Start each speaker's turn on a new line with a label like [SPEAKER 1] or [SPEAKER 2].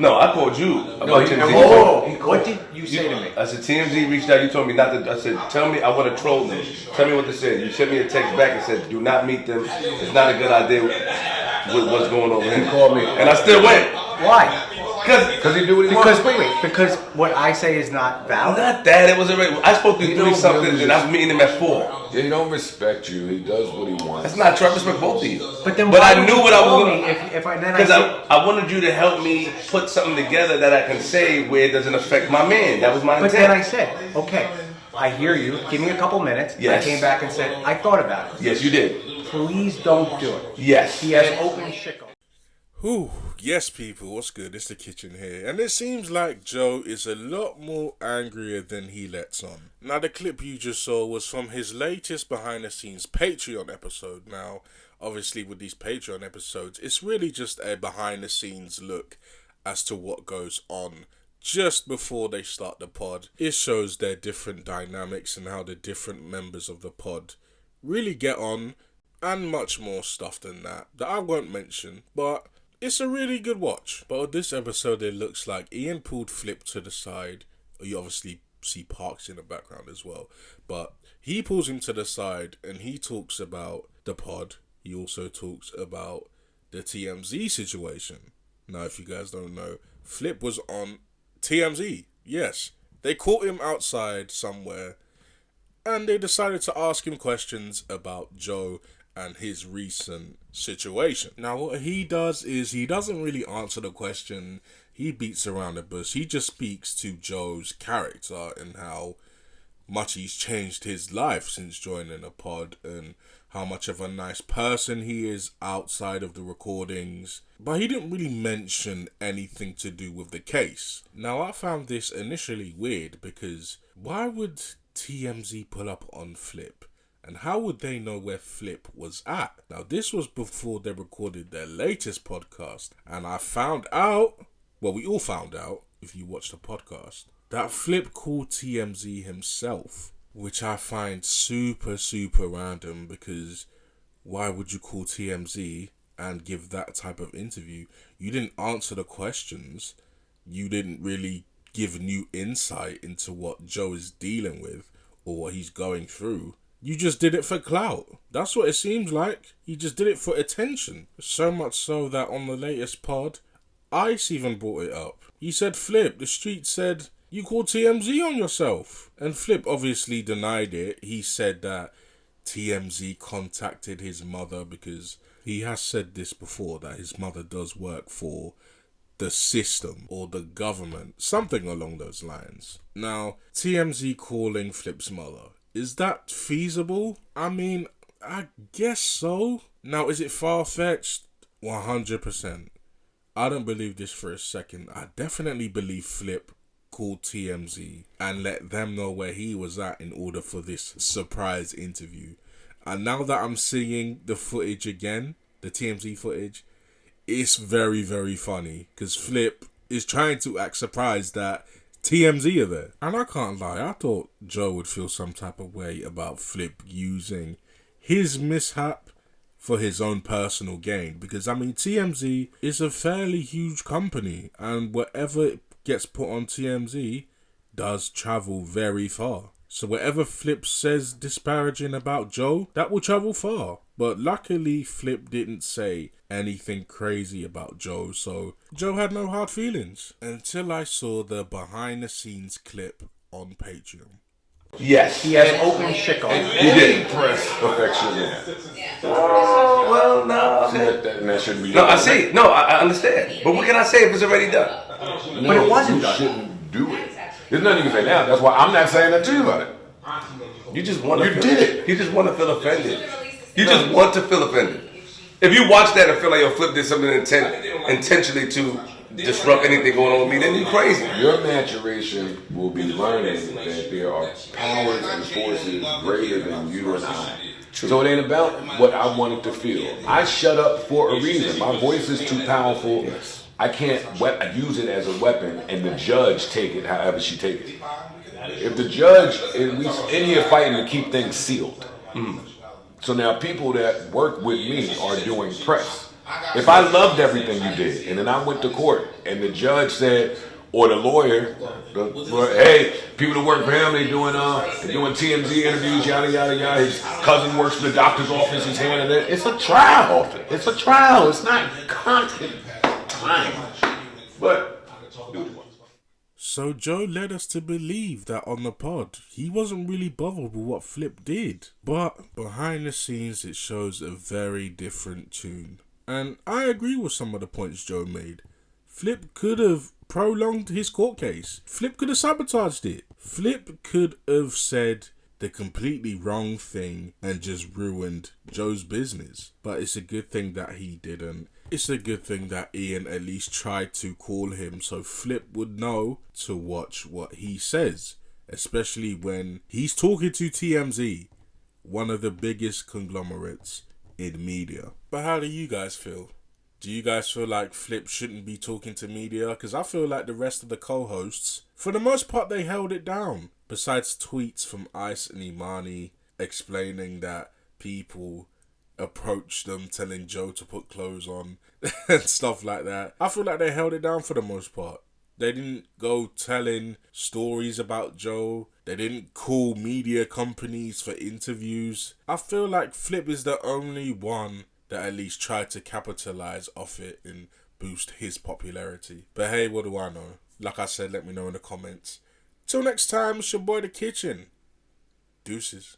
[SPEAKER 1] No, I called you about TMZ.
[SPEAKER 2] What did you say to me?
[SPEAKER 1] I said, TMZ reached out. You told me not to. I said, tell me, I want to troll them. Tell me what they said. You sent me a text back and said, do not meet them. It's not a good idea with what's going on with him.
[SPEAKER 2] He called me.
[SPEAKER 1] And I still went.
[SPEAKER 2] Why?
[SPEAKER 1] Because he do what he wants.
[SPEAKER 2] Because what I say is not valid.
[SPEAKER 1] Not that. It was already. I spoke to 3-something and I was meeting him at 4.
[SPEAKER 3] Yeah, he don't respect you. He does what he wants.
[SPEAKER 1] That's not true. I respect both of you.
[SPEAKER 2] But
[SPEAKER 1] I knew what I was going
[SPEAKER 2] to.
[SPEAKER 1] Because I wanted you to help me put something together that I can say where it doesn't affect my man. That was my intent.
[SPEAKER 2] But then I said, okay, I hear you. Give me a couple minutes.
[SPEAKER 1] Yes.
[SPEAKER 2] I came back and said, I thought about it.
[SPEAKER 1] Yes, you did.
[SPEAKER 2] Please don't do it.
[SPEAKER 1] Yes.
[SPEAKER 2] He has open shit.
[SPEAKER 4] Whew, yes people, what's good? It's the kitchen here. And it seems like Joe is a lot more angrier than he lets on. Now the clip you just saw was from his latest behind the scenes Patreon episode. Now, obviously with these Patreon episodes, it's really just a behind the scenes look as to what goes on just before they start the pod. It shows their different dynamics and how the different members of the pod really get on, and much more stuff than that I won't mention, but it's a really good watch. But with this episode, it looks like Ian pulled Flip to the side. You obviously see Parks in the background as well. But he pulls him to the side and he talks about the pod. He also talks about the TMZ situation. Now, if you guys don't know, Flip was on TMZ. Yes, they caught him outside somewhere and they decided to ask him questions about Joe and his recent situation. Now what he does is he doesn't really answer the question. He beats around the bush. He just speaks to Joe's character and how much he's changed his life since joining the pod and how much of a nice person he is outside of the recordings. But he didn't really mention anything to do with the case. Now I found this initially weird because why would TMZ pull up on Flip? And how would they know where Flip was at? Now, this was before they recorded their latest podcast. And I found out, well, we all found out, if you watch the podcast, that Flip called TMZ himself. Which I find super, super random because why would you call TMZ and give that type of interview? You didn't answer the questions. You didn't really give new insight into what Joe is dealing with or what he's going through. You just did it for clout. That's what it seems like. You just did it for attention. So much so that on the latest pod, Ice even brought it up. He said, Flip, the street said, you called TMZ on yourself. And Flip obviously denied it. He said that TMZ contacted his mother because he has said this before, that his mother does work for the system or the government. Something along those lines. Now, TMZ calling Flip's mother. Is that feasible? I mean, I guess so. Now, is it far-fetched? 100%. I don't believe this for a second. I definitely believe Flip called TMZ and let them know where he was at in order for this surprise interview. And now that I'm seeing the footage again, the TMZ footage, it's very, very funny because Flip is trying to act surprised that TMZ are there. And I can't lie, I thought Joe would feel some type of way about Flip using his mishap for his own personal gain. Because, I mean, TMZ is a fairly huge company. And whatever gets put on TMZ does travel very far. So whatever Flip says disparaging about Joe, that will travel far. But luckily, Flip didn't say anything crazy about Joe, so Joe had no hard feelings. Until I saw the behind the scenes clip on Patreon.
[SPEAKER 1] Yes.
[SPEAKER 2] He has open shit on.
[SPEAKER 3] He did press affection.
[SPEAKER 1] Oh, well, no.
[SPEAKER 3] That shouldn't be
[SPEAKER 1] No,
[SPEAKER 3] done.
[SPEAKER 1] I see. No, I understand. But what can I say if it's already done?
[SPEAKER 3] No,
[SPEAKER 2] But it wasn't
[SPEAKER 3] you
[SPEAKER 2] done.
[SPEAKER 3] shouldn't do it. There's nothing you can say now. That's why I'm not saying that to you about it.
[SPEAKER 1] You just want to
[SPEAKER 3] You did it.
[SPEAKER 1] You just want to feel offended. You just want to feel offended. If you watch that and feel like your Flip did something intentionally to disrupt anything going on with me, then you're crazy.
[SPEAKER 3] Your maturation will be learning that there are powers and forces greater than you and I. True. So it ain't about what I wanted to feel. I shut up for a reason. My voice is too powerful.
[SPEAKER 1] Yes.
[SPEAKER 3] I can't use it as a weapon and the judge take it however she take it. If the judge, we in here fighting to keep things sealed. So now people that work with me are doing press. If I loved everything you did, and then I went to court, and the judge said, or the lawyer, hey, people that work for him, they doing TMZ interviews, yada yada yada. His cousin works for the doctor's office. He's handling it. It's a trial. It's a trial. It's not content time. But
[SPEAKER 4] so Joe led us to believe that on the pod, he wasn't really bothered with what Flip did. But behind the scenes, it shows a very different tune. And I agree with some of the points Joe made. Flip could have prolonged his court case. Flip could have sabotaged it. Flip could have said the completely wrong thing and just ruined Joe's business. But it's a good thing that he didn't. It's a good thing that Ian at least tried to call him so Flip would know to watch what he says. Especially when he's talking to TMZ, one of the biggest conglomerates in media. But how do you guys feel? Do you guys feel like Flip shouldn't be talking to media? Because I feel like the rest of the co-hosts, for the most part, they held it down. Besides tweets from Ice and Imani explaining that people approached them telling Joe to put clothes on and stuff like that. I feel like they held it down for the most part. They didn't go telling stories about Joe. They didn't call media companies for interviews. I feel like Flip is the only one that at least tried to capitalize off it and boost his popularity. But hey, what do I know? Like I said, let me know in the comments. Till next time, it's your boy The Kitchen. Deuces.